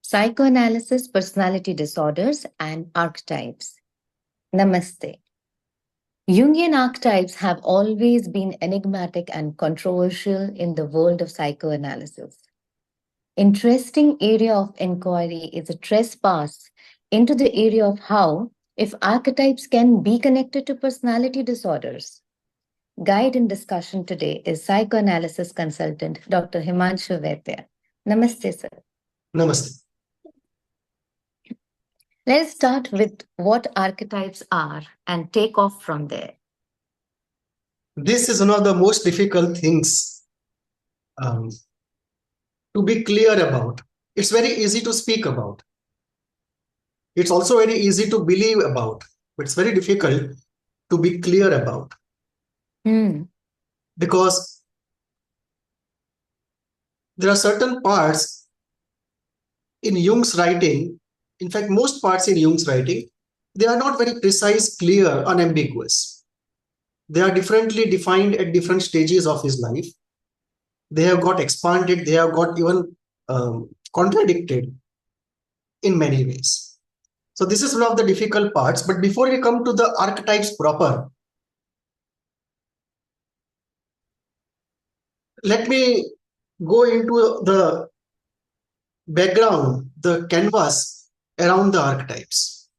Psychoanalysis, Personality Disorders, and Archetypes. Namaste. Jungian archetypes have always been enigmatic and controversial in the world of psychoanalysis. Interesting area of inquiry is a trespass into the area of how, if archetypes can be connected to personality disorders. Guide in discussion today is psychoanalysis consultant Dr. Himanshu Vaidya. Namaste, sir. Namaste. Let's start with what archetypes are and take off from there. This is one of the most difficult things to be clear about. It's very easy to speak about. It's also very easy to believe about, but it's very difficult to be clear about. Because there are certain parts in Jung's writing, in fact, most parts in Jung's writing, they are not very precise, clear, unambiguous. They are differently defined at different stages of his life. They have got expanded, they have got even contradicted in many ways. So this is one of the difficult parts. But before we come to the archetypes proper, let me go into the background, the canvas around the archetypes.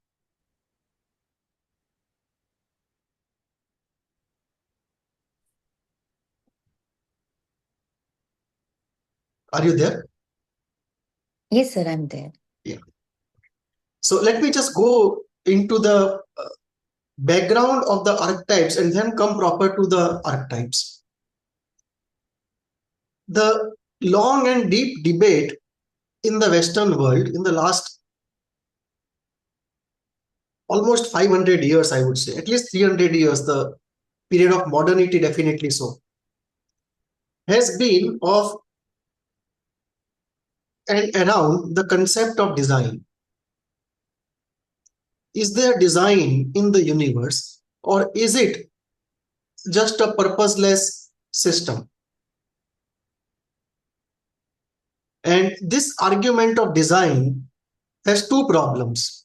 Are you there? Yes, sir, I'm there. Yeah. So let me just go into the background of the archetypes and then come proper to the archetypes. The long and deep debate in the Western world in the last almost 500 years, I would say, at least 300 years, the period of modernity definitely so, has been of and around the concept of design. Is there design in the universe, or is it just a purposeless system? And this argument of design has two problems.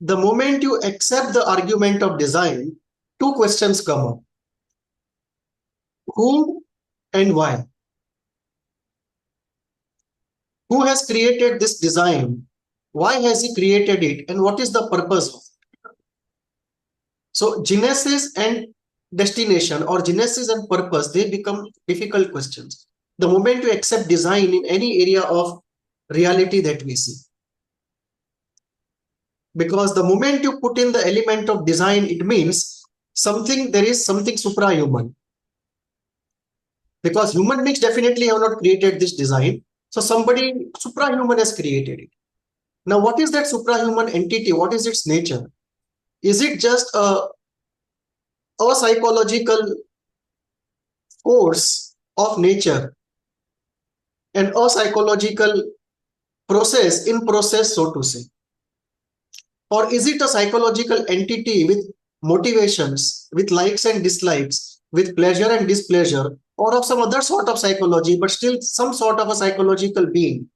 The moment you accept the argument of design, two questions come up. Who and why? Who has created this design? Why has he created it? And what is the purpose of it? So genesis and destination, or genesis and purpose, they become difficult questions the moment you accept design in any area of reality that we see. Because the moment you put in the element of design, it means there is something suprahuman. Because human beings definitely have not created this design. So somebody suprahuman has created it. Now, what is that suprahuman entity? What is its nature? Is it just a psychological force of nature, and a psychological process in process, so to say? Or is it a psychological entity with motivations, with likes and dislikes, with pleasure and displeasure, or of some other sort of psychology, but still some sort of a psychological being?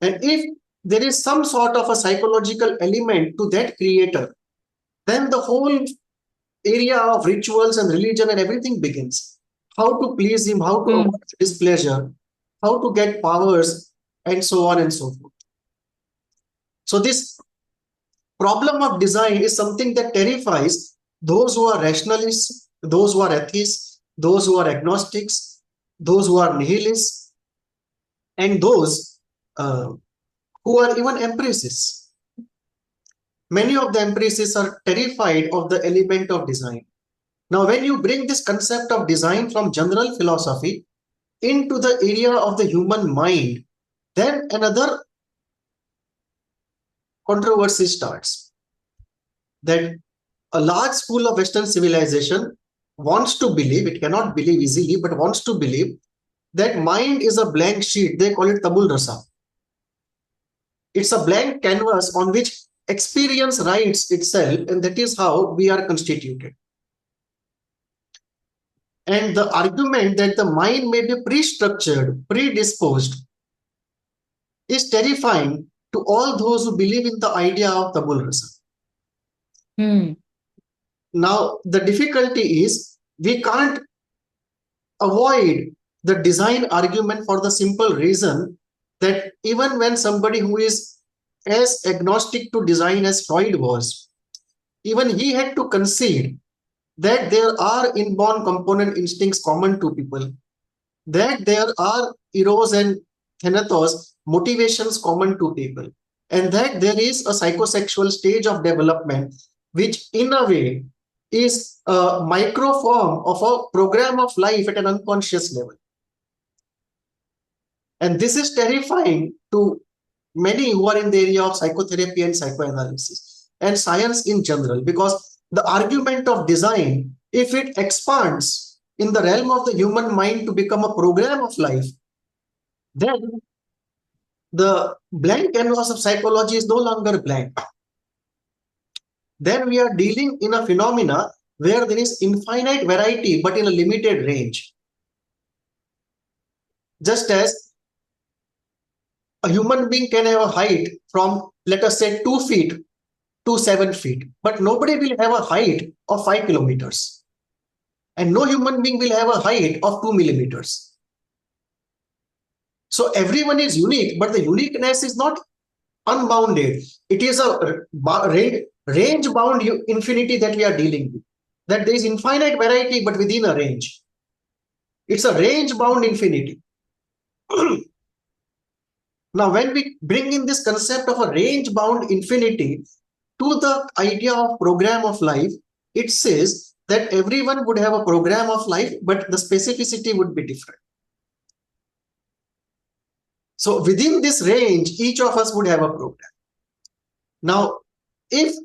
And if there is some sort of a psychological element to that creator, then the whole area of rituals and religion and everything begins. How to please him, how to avoid displeasure, how to get powers, and so on and so forth. So this problem of design is something that terrifies those who are rationalists, those who are atheists, those who are agnostics, those who are nihilists, and those who are even empiricists. Many of the empiricists are terrified of the element of design. Now, when you bring this concept of design from general philosophy into the area of the human mind, then another controversy starts. That a large school of Western civilization wants to believe, it cannot believe easily, but wants to believe that mind is a blank sheet. They call it tabula rasa. It's a blank canvas on which experience writes itself, and that is how we are constituted. And the argument that the mind may be pre-structured, predisposed, is terrifying to all those who believe in the idea of tabula rasa. Now, the difficulty is we can't avoid the design argument for the simple reason that even when somebody who is as agnostic to design as Freud was, even he had to concede that there are inborn component instincts common to people, that there are eros and thanatos motivations common to people, and that there is a psychosexual stage of development which in a way is a micro form of a program of life at an unconscious level. And this is terrifying to many who are in the area of psychotherapy and psychoanalysis and science in general, because the argument of design, if it expands in the realm of the human mind to become a program of life, then the blank canvas of psychology is no longer blank. Then we are dealing in a phenomena where there is infinite variety but in a limited range. Just as a human being can have a height from, let us say, 2 feet to 7 feet, but nobody will have a height of 5 kilometers. And no human being will have a height of 2 millimeters. So everyone is unique, but the uniqueness is not unbounded. It is a range-bound infinity that we are dealing with. That there is infinite variety, but within a range. It's a range-bound infinity. Now, when we bring in this concept of a range-bound infinity to the idea of program of life, it says that everyone would have a program of life, but the specificity would be different. So within this range, each of us would have a program. Now, if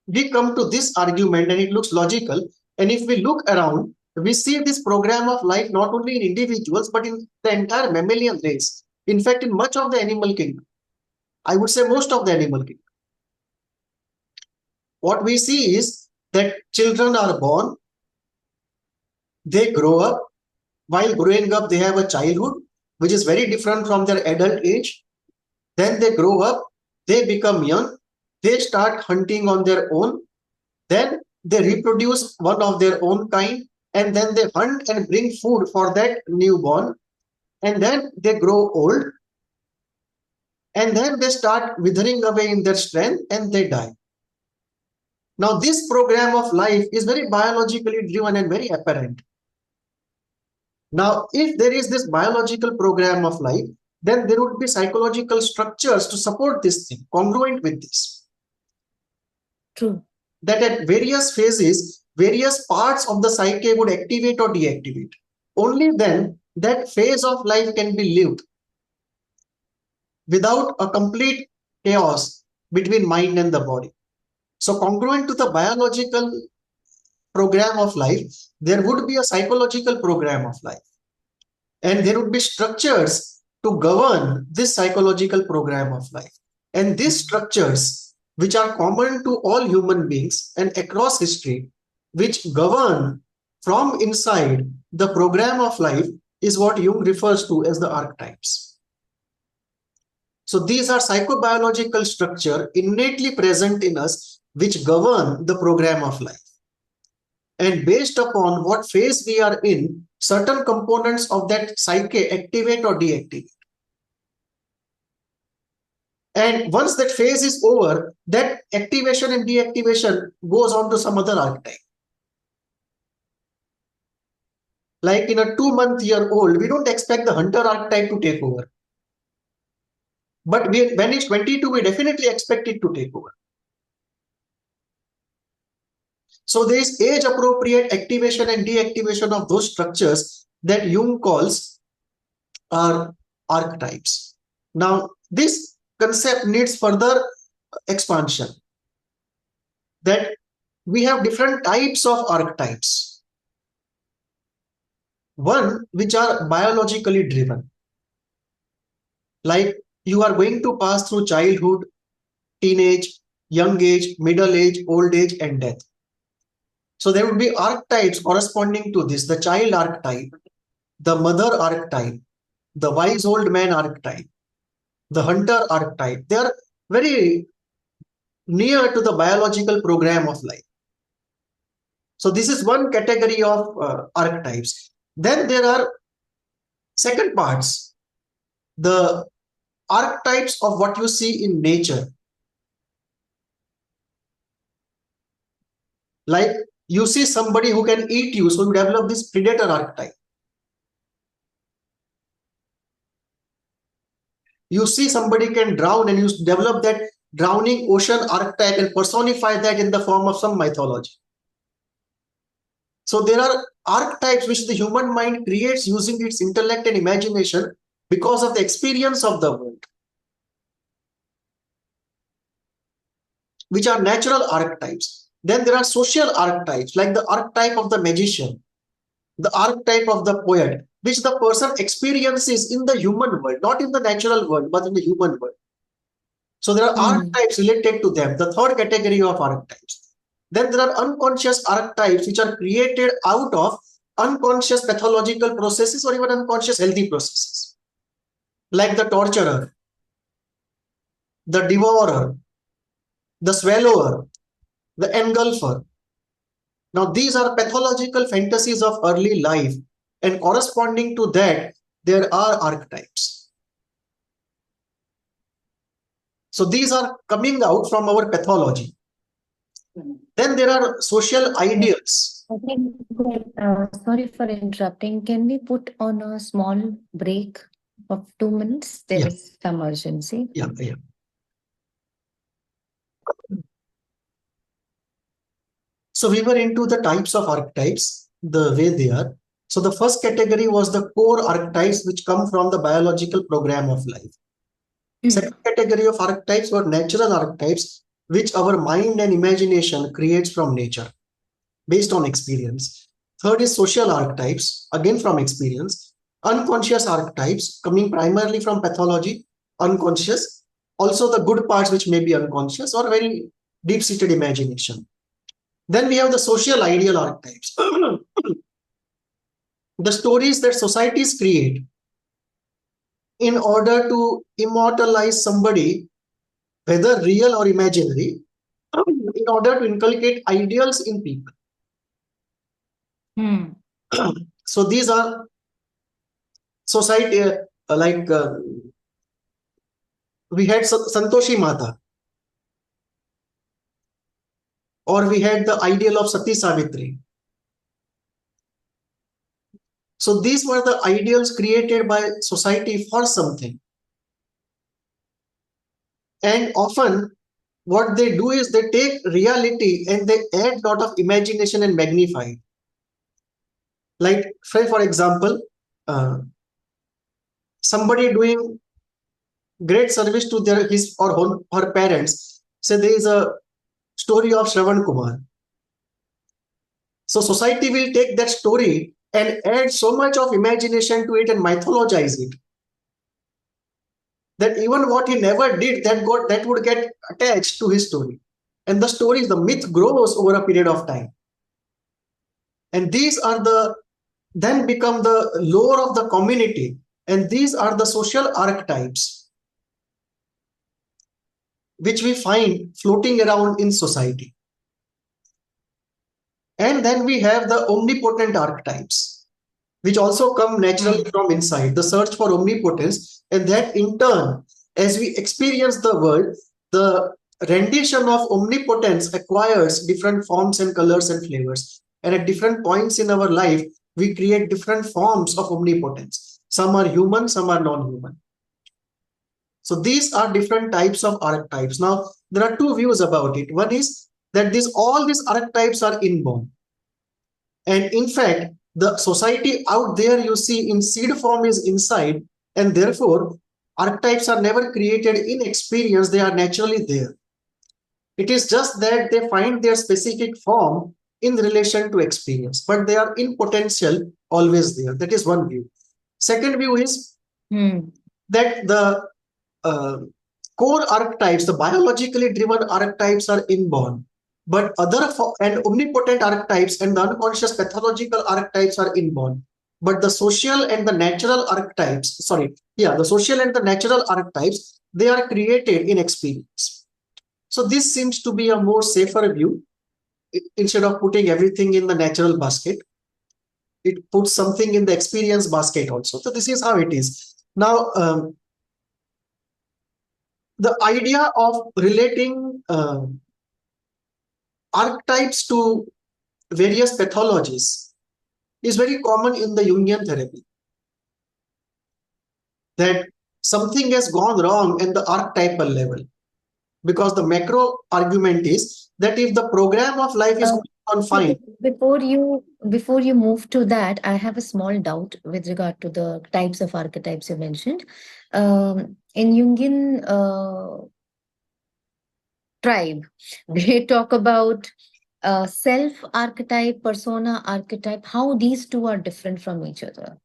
we come to this argument and it looks logical, and if we look around, we see this program of life not only in individuals, but in the entire mammalian race. In fact, in much of the animal kingdom, I would say most of the animal kingdom. What we see is that children are born, they grow up. While growing up, they have a childhood, which is very different from their adult age. Then they grow up, they become young, they start hunting on their own. Then they reproduce one of their own kind, and then they hunt and bring food for that newborn. And then they grow old, and then they start withering away in their strength and they die. Now, this program of life is very biologically driven and very apparent. Now, if there is this biological program of life, then there would be psychological structures to support this thing, congruent with this. True. That at various phases, various parts of the psyche would activate or deactivate. Only then that phase of life can be lived without a complete chaos between mind and the body. So congruent to the biological program of life, there would be a psychological program of life. And there would be structures to govern this psychological program of life. And these structures, which are common to all human beings and across history, which govern from inside the program of life, is what Jung refers to as the archetypes. So these are psychobiological structure innately present in us, which govern the program of life. And based upon what phase we are in, certain components of that psyche activate or deactivate. And once that phase is over, that activation and deactivation goes on to some other archetype. Like in a 2-month-year-old, we don't expect the hunter archetype to take over. But when it's 22, we definitely expect it to take over. So there is age-appropriate activation and deactivation of those structures that Jung calls are archetypes. Now, this concept needs further expansion. That we have different types of archetypes. One, which are biologically driven. Like you are going to pass through childhood, teenage, young age, middle age, old age, and death. So there would be archetypes corresponding to this: the child archetype, the mother archetype, the wise old man archetype, the hunter archetype. They are very near to the biological program of life. So this is one category of archetypes. Then there are second parts, the archetypes of what you see in nature. Like you see somebody who can eat you, so you develop this predator archetype. You see somebody can drown and you develop that drowning ocean archetype and personify that in the form of some mythology. So there are archetypes which the human mind creates using its intellect and imagination because of the experience of the world, which are natural archetypes. Then there are social archetypes, like the archetype of the magician, the archetype of the poet, which the person experiences in the human world, not in the natural world, but in the human world. So there are archetypes related to them, the third category of archetypes. Then there are unconscious archetypes which are created out of unconscious pathological processes or even unconscious healthy processes, like the torturer, the devourer, the swallower, the engulfer. Now these are pathological fantasies of early life, and corresponding to that, there are archetypes. So these are coming out from our pathology. Then there are social ideals. Sorry for interrupting. Can we put on a small break of 2 minutes? There is some urgency. Yeah. So we were into the types of archetypes, the way they are. So the first category was the core archetypes which come from the biological program of life. Second category of archetypes were natural archetypes which our mind and imagination creates from nature based on experience. Third is social archetypes, again from experience. Unconscious archetypes coming primarily from pathology, unconscious. Also the good parts which may be unconscious or very deep-seated imagination. Then we have the social ideal archetypes. The stories that societies create in order to immortalize somebody, whether real or imaginary, in order to inculcate ideals in people. So these are society, we had Santoshi Mata, or we had the ideal of Sati Savitri. So these were the ideals created by society for something. And often what they do is they take reality and they add a lot of imagination and magnify it. Like, say for example, somebody doing great service to his or her parents. Say there is a story of Shravan Kumar. So society will take that story and add so much of imagination to it and mythologize it, that even what he never did, that would get attached to his story. And the myth grows over a period of time. And these are then become the lore of the community. And these are the social archetypes which we find floating around in society. And then we have the omnipotent archetypes, which also come naturally from inside, the search for omnipotence. And that in turn, as we experience the world, the rendition of omnipotence acquires different forms and colors and flavors. And at different points in our life, we create different forms of omnipotence. Some are human, some are non-human. So these are different types of archetypes. Now, there are two views about it. One is that all these archetypes are inborn. And in fact, the society out there you see in seed form is inside, and therefore archetypes are never created in experience, they are naturally there. It is just that they find their specific form in relation to experience, but they are in potential always there. That is one view. Second view is that the core archetypes, the biologically driven archetypes are inborn, but other and omnipotent archetypes and the unconscious pathological archetypes are inborn. But the social and the natural archetypes, the social and the natural archetypes they are created in experience. So this seems to be a more safer view. Instead of putting everything in the natural basket, it puts something in the experience basket also. So this is how it is. Now, the idea of relating archetypes to various pathologies is very common in the Jungian therapy. That something has gone wrong at the archetypal level. Because the macro argument is that if the program of life is going on fine. Before you move to that, I have a small doubt with regard to the types of archetypes you mentioned. In Jungian tribe, they talk about self archetype, persona archetype, how these two are different from each other.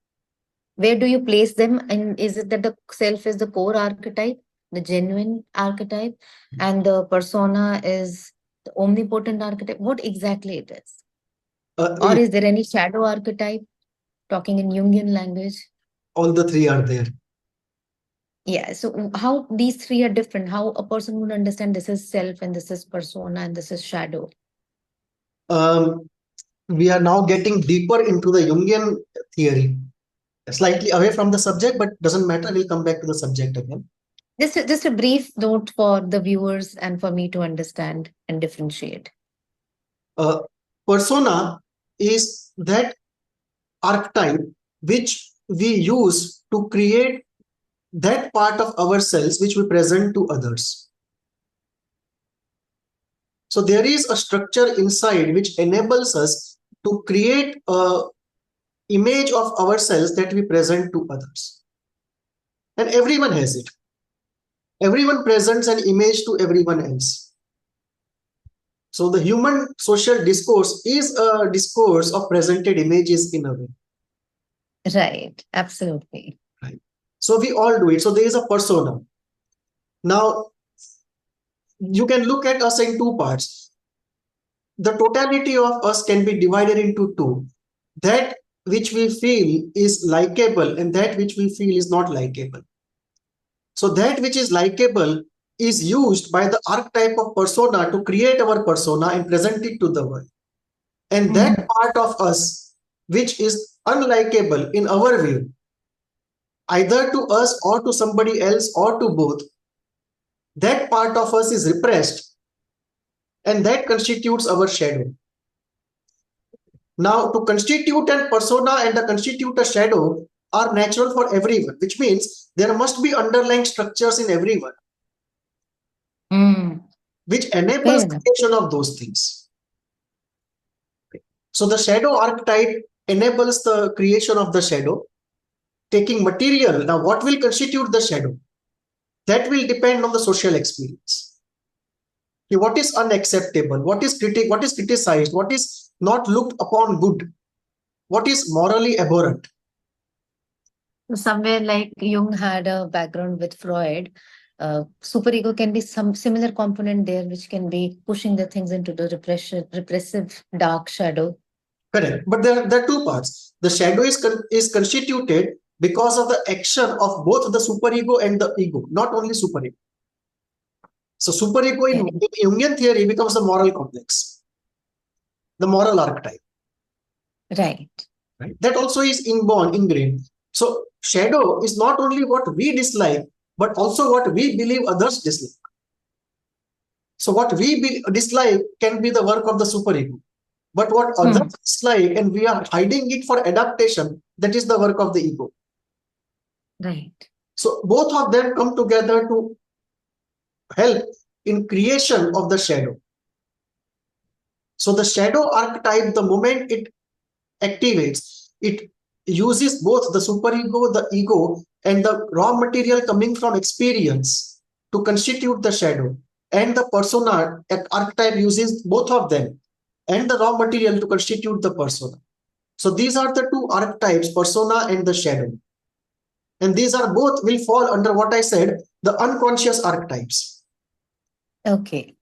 Where do you place them? And is it that the self is the core archetype, the genuine archetype, and the persona is the omnipotent archetype? What exactly it is? Or is there any shadow archetype, talking in Jungian language? All the three are there. Yeah, so how these three are different, how a person would understand this is self and this is persona and this is shadow? We are now getting deeper into the Jungian theory, slightly away from the subject, but doesn't matter. We'll come back to the subject again. Just a brief note for the viewers and for me to understand and differentiate. Persona is that archetype which we use to create that part of ourselves which we present to others. So there is a structure inside which enables us to create a image of ourselves that we present to others. And everyone has it. Everyone presents an image to everyone else. So the human social discourse is a discourse of presented images in a way. Right, absolutely. Right. So we all do it. So there is a persona. Now, you can look at us in two parts. The totality of us can be divided into two. That which we feel is likable and that which we feel is not likable. So that which is likable is used by the archetype of persona to create our persona and present it to the world. And that part of us, which is unlikable in our view, either to us or to somebody else or to both, that part of us is repressed and that constitutes our shadow. Now, to constitute a persona and to constitute a shadow are natural for everyone, which means there must be underlying structures in everyone, which enables the creation of those things. So the shadow archetype enables the creation of the shadow, taking material. Now, what will constitute the shadow? That will depend on the social experience. What is unacceptable? What is criticized? What is not looked upon good? What is morally abhorrent? Somewhere like Jung had a background with Freud, superego can be some similar component there, which can be pushing the things into the repressive dark shadow. Correct. But there are two parts. The shadow is constituted because of the action of both the superego and the ego, not only superego. So superego in Jungian theory becomes the moral complex, the moral archetype. Right. That also is ingrained. So shadow is not only what we dislike, but also what we believe others dislike. So what we dislike can be the work of the superego. But what others dislike and we are hiding it for adaptation, that is the work of the ego. Right. So both of them come together to help in creation of the shadow. So the shadow archetype, the moment it activates, it uses both the superego, the ego, and the raw material coming from experience to constitute the shadow. And the persona archetype uses both of them and the raw material to constitute the persona. So these are the two archetypes, persona and the shadow. And these are both will fall under what I said, the unconscious archetypes. Okay.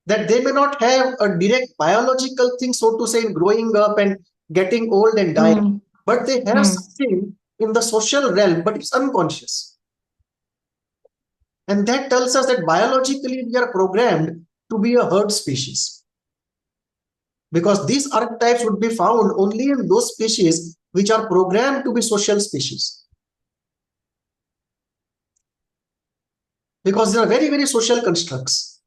That they may not have a direct biological thing, so to say, in growing up and getting old and dying, but they have something in the social realm, but it's unconscious. And that tells us that biologically we are programmed to be a herd species. Because these archetypes would be found only in those species which are programmed to be social species. Because they are very, very social constructs.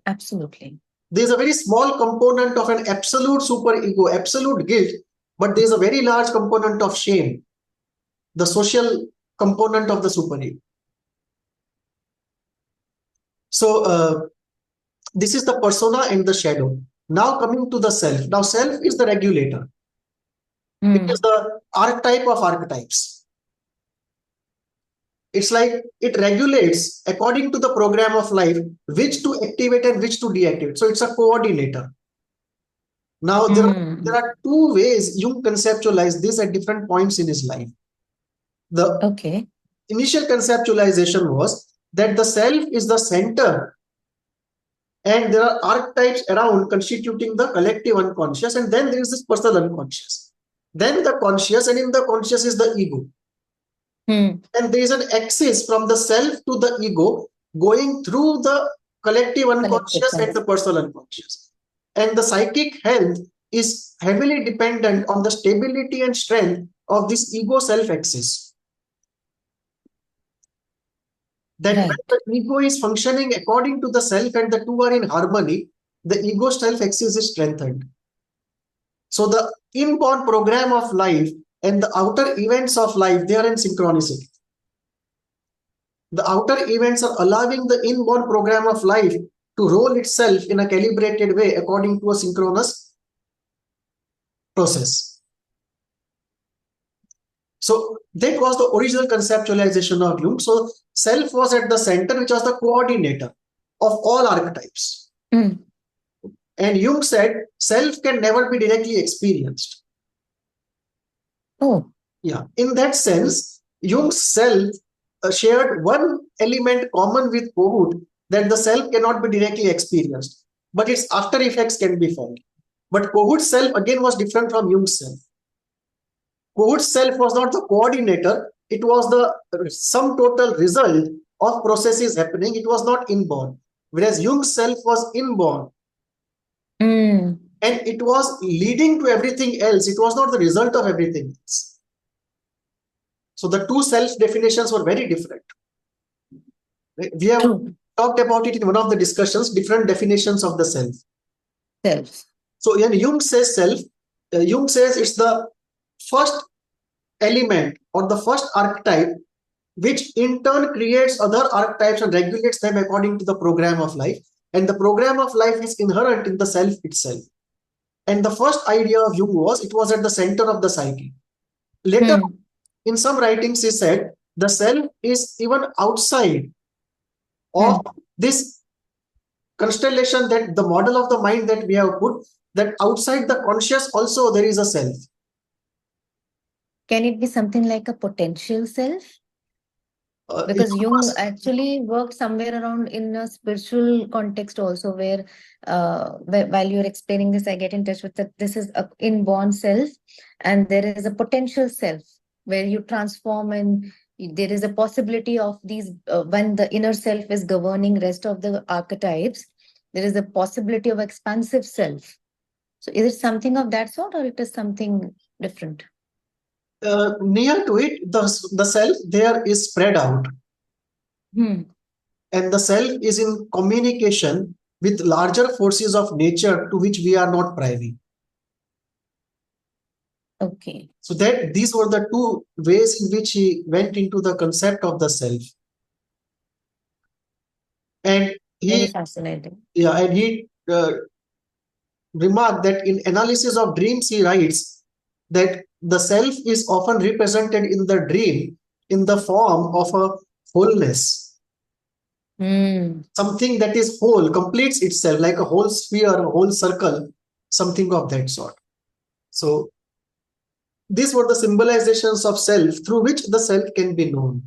Absolutely. There's a very small component of an absolute superego, absolute guilt, but there's a very large component of shame, the social component of the superego. So this is the persona and the shadow. Now coming to the self. Now self is the regulator. It is the archetype of archetypes. It's like it regulates according to the program of life which to activate and which to deactivate. So it's a coordinator. Now there are two ways Jung conceptualized this at different points in his life. The initial conceptualization was that the self is the center and there are archetypes around constituting the collective unconscious, and then there is this personal unconscious. Then the conscious, and in the conscious is the ego. And there is an axis from the self to the ego going through the collective unconscious and the personal unconscious. And the psychic health is heavily dependent on the stability and strength of this ego self axis. That when the ego is functioning according to the self and the two are in harmony, the ego self axis is strengthened. So the inborn program of life and the outer events of life, they are in synchronicity. The outer events are allowing the inborn program of life to roll itself in a calibrated way according to a synchronous process. So that was the original conceptualization of Jung. So self was at the center, which was the coordinator of all archetypes. And Jung said self can never be directly experienced. In that sense, Jung's self shared one element common with Kohut, that the self cannot be directly experienced, but its after effects can be felt. But Kohut's self again was different from Jung's self. Kohut's self was not the coordinator, it was the sum total result of processes happening. It was not inborn, whereas Jung's self was inborn. And it was leading to everything else. It was not the result of everything else. So the two self definitions were very different. We have talked about it in one of the discussions, different definitions of the self. So when Jung says self, Jung says it's the first element or the first archetype which in turn creates other archetypes and regulates them according to the program of life. And the program of life is inherent in the self itself. And the first idea of Jung was it was at the center of the psyche. Later, in some writings, he said the self is even outside of this constellation, that the model of the mind that we have put, that outside the conscious also there is a self. Can it be something like a potential self? Because Jung actually worked somewhere around in a spiritual context also, where while you're explaining this, I get in touch with that this is an inborn self and there is a potential self where you transform, and there is a possibility of these when the inner self is governing rest of the archetypes, there is a possibility of expansive self. So is it something of that sort, or it is something different? Near to it, the self there is spread out. And the self is in communication with larger forces of nature to which we are not privy. So that these were the two ways in which he went into the concept of the self. And very fascinating. And he remarked that in Analysis of Dreams, he writes that the self is often represented in the dream in the form of a wholeness. Something that is whole, completes itself, like a whole sphere, a whole circle, something of that sort. So these were the symbolizations of self through which the self can be known.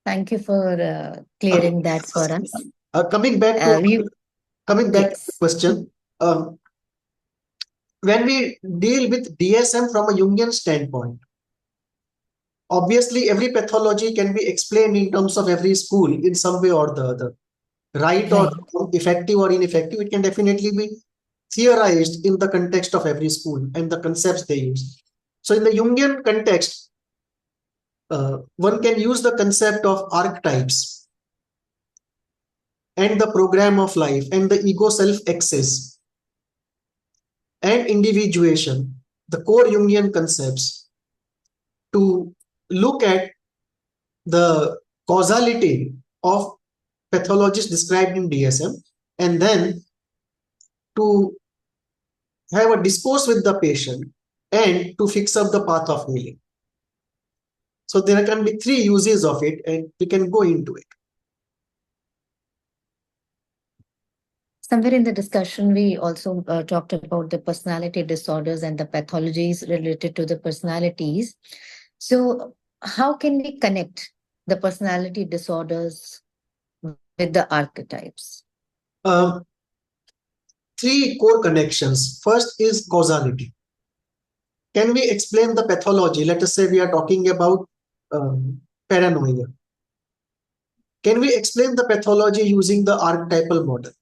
Thank you for clearing that for us. Coming back to the question, when we deal with DSM from a Jungian standpoint, Obviously, every pathology can be explained in terms of every school in some way or the other. Right or wrong, effective or ineffective, it can definitely be theorized in the context of every school and the concepts they use. So in the Jungian context, one can use the concept of archetypes and the program of life and the ego self access and individuation, the core Jungian concepts, to look at the causality of pathologies described in DSM, and then to have a discourse with the patient and to fix up the path of healing. So there can be three uses of it, and we can go into it. Somewhere in the discussion, we also talked about the personality disorders and the pathologies related to the personalities. So, how can we connect the personality disorders with the archetypes? Three core connections. First is causality. Can we explain the pathology? Let us say we are talking about paranoia. Can we explain the pathology using the archetypal model?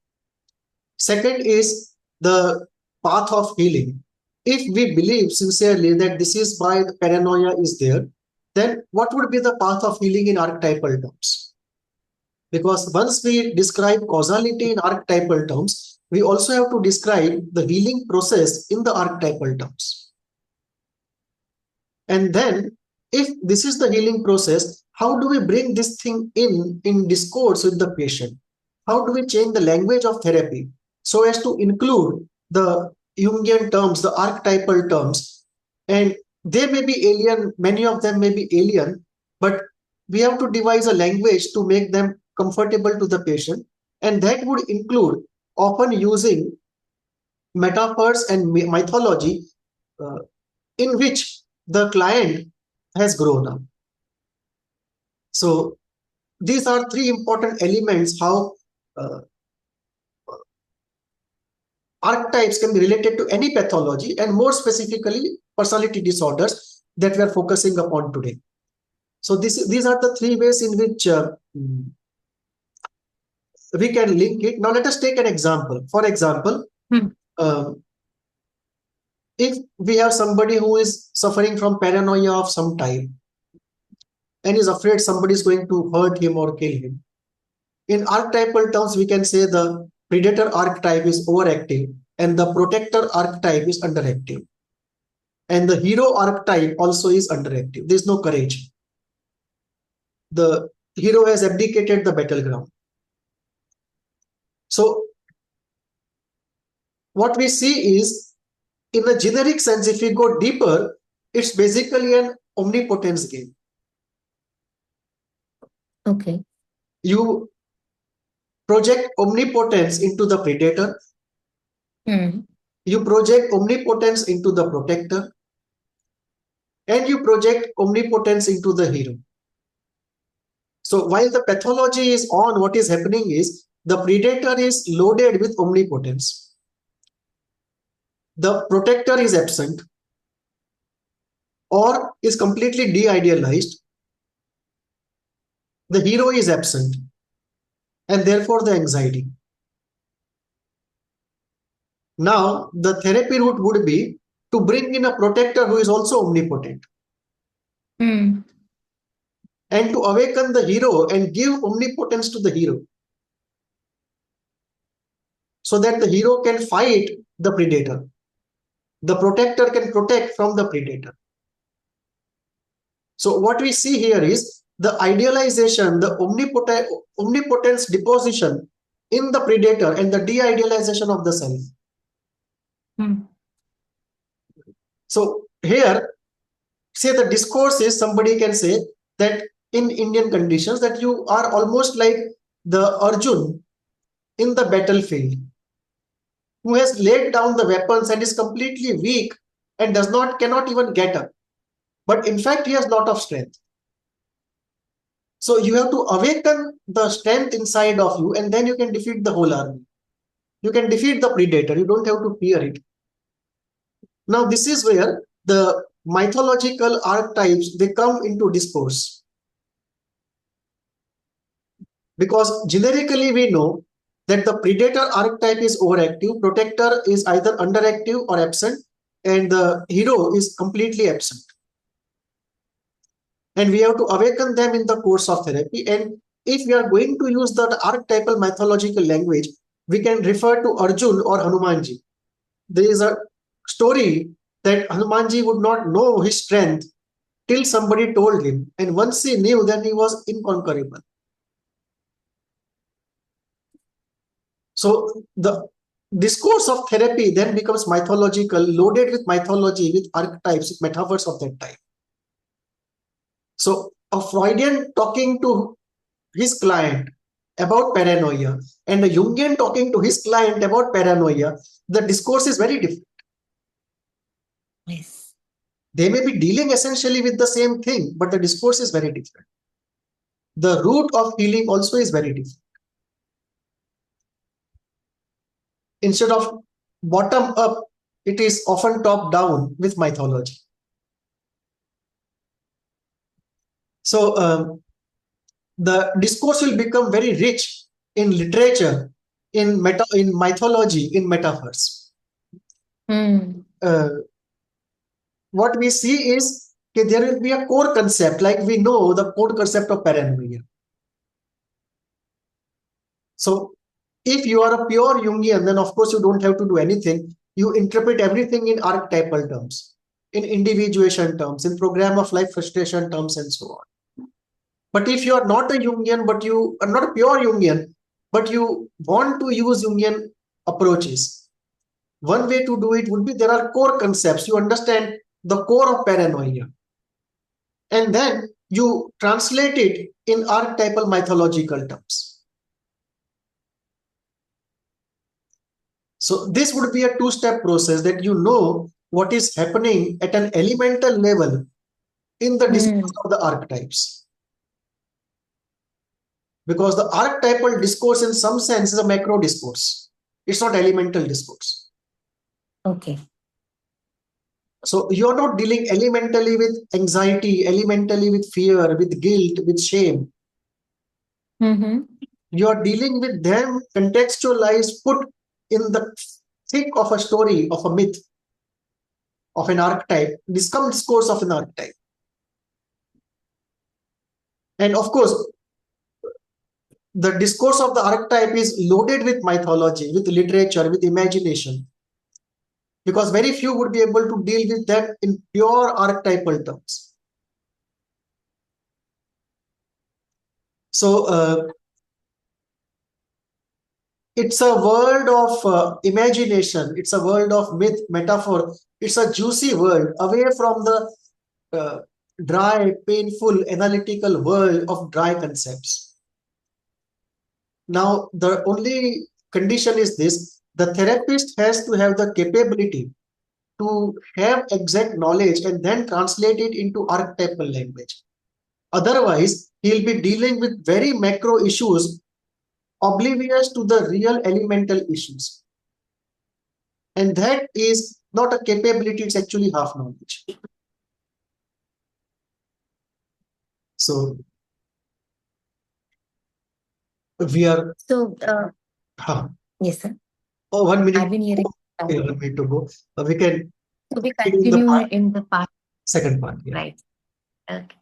Second is the path of healing. If we believe sincerely that this is why the paranoia is there, then what would be the path of healing in archetypal terms? Because once we describe causality in archetypal terms, we also have to describe the healing process in the archetypal terms. And then, if this is the healing process, how do we bring this thing in discourse with the patient? How do we change the language of therapy so as to include the Jungian terms, the archetypal terms? And they may be alien, many of them may be alien, but we have to devise a language to make them comfortable to the patient. And that would include often using metaphors and mythology in which the client has grown up. So these are three important elements how archetypes can be related to any pathology, and more specifically personality disorders that we are focusing upon today. So these are the three ways in which we can link it. Now let us take an example. For example, if we have somebody who is suffering from paranoia of some type and is afraid somebody is going to hurt him or kill him, in archetypal terms, we can say the predator archetype is overactive and the protector archetype is underactive. And the hero archetype also is underactive. There is no courage. The hero has abdicated the battleground. So what we see is, in a generic sense, if we go deeper, it's basically an omnipotence game. Okay. You project omnipotence into the predator. You project omnipotence into the protector. And you project omnipotence into the hero. So while the pathology is on, what is happening is the predator is loaded with omnipotence. The protector is absent or is completely de-idealized. The hero is absent, and therefore the anxiety. Now, the therapy route would be to bring in a protector who is also omnipotent. And to awaken the hero and give omnipotence to the hero, so that the hero can fight the predator. The protector can protect from the predator. So what we see here is the idealization, the omnipotence deposition in the predator and the de-idealization of the self. So here, say the discourse is, somebody can say that in Indian conditions that you are almost like the Arjun in the battlefield, who has laid down the weapons and is completely weak and cannot even get up. But in fact, he has a lot of strength. So you have to awaken the strength inside of you, and then you can defeat the whole army. You can defeat the predator. You don't have to fear it. Now, this is where the mythological archetypes, they come into discourse. Because generically we know that the predator archetype is overactive, protector is either underactive or absent, and the hero is completely absent. And we have to awaken them in the course of therapy. And if we are going to use the archetypal mythological language, we can refer to Arjun or Hanumanji. There is a story that Hanumanji would not know his strength till somebody told him. And once he knew, then he was inconquerable. So the discourse of therapy then becomes mythological, loaded with mythology, with archetypes, with metaphors of that type. So a Freudian talking to his client about paranoia and a Jungian talking to his client about paranoia, the discourse is very different. Yes. They may be dealing essentially with the same thing, but the discourse is very different. The root of healing also is very different. Instead of bottom up, it is often top down with mythology. So the discourse will become very rich in literature, in mythology, in metaphors. What we see is that there will be a core concept, like we know the core concept of paranoia. So if you are a pure Jungian, then of course you don't have to do anything. You interpret everything in archetypal terms, in individuation terms, in program of life frustration terms, and so on. But if you are not a Jungian, but you are not a pure Jungian, but you want to use Jungian approaches, one way to do it would be there are core concepts. You understand the core of paranoia. And then you translate it in archetypal mythological terms. So this would be a two-step process, that you know what is happening at an elemental level in the discourse of the archetypes. Because the archetypal discourse in some sense is a macro discourse. It's not elemental discourse. Okay. So you're not dealing elementally with anxiety, elementally with fear, with guilt, with shame. You're dealing with them contextualized, put in the thick of a story, of a myth, of an archetype, discourse of an archetype. And of course, the discourse of the archetype is loaded with mythology, with literature, with imagination. Because very few would be able to deal with that in pure archetypal terms. So it's a world of imagination. It's a world of myth, metaphor. It's a juicy world away from the dry, painful, analytical world of dry concepts. Now, the only condition is this: the therapist has to have the capability to have exact knowledge and then translate it into archetypal language. Otherwise, he'll be dealing with very macro issues, oblivious to the real elemental issues. And that is not a capability, it's actually half knowledge. So we are... So, yes, sir. Oh, 1 minute. I've been hearing. Okay, 1 minute to go. We can So we continue in the part. Second part. Yeah. Right. Okay.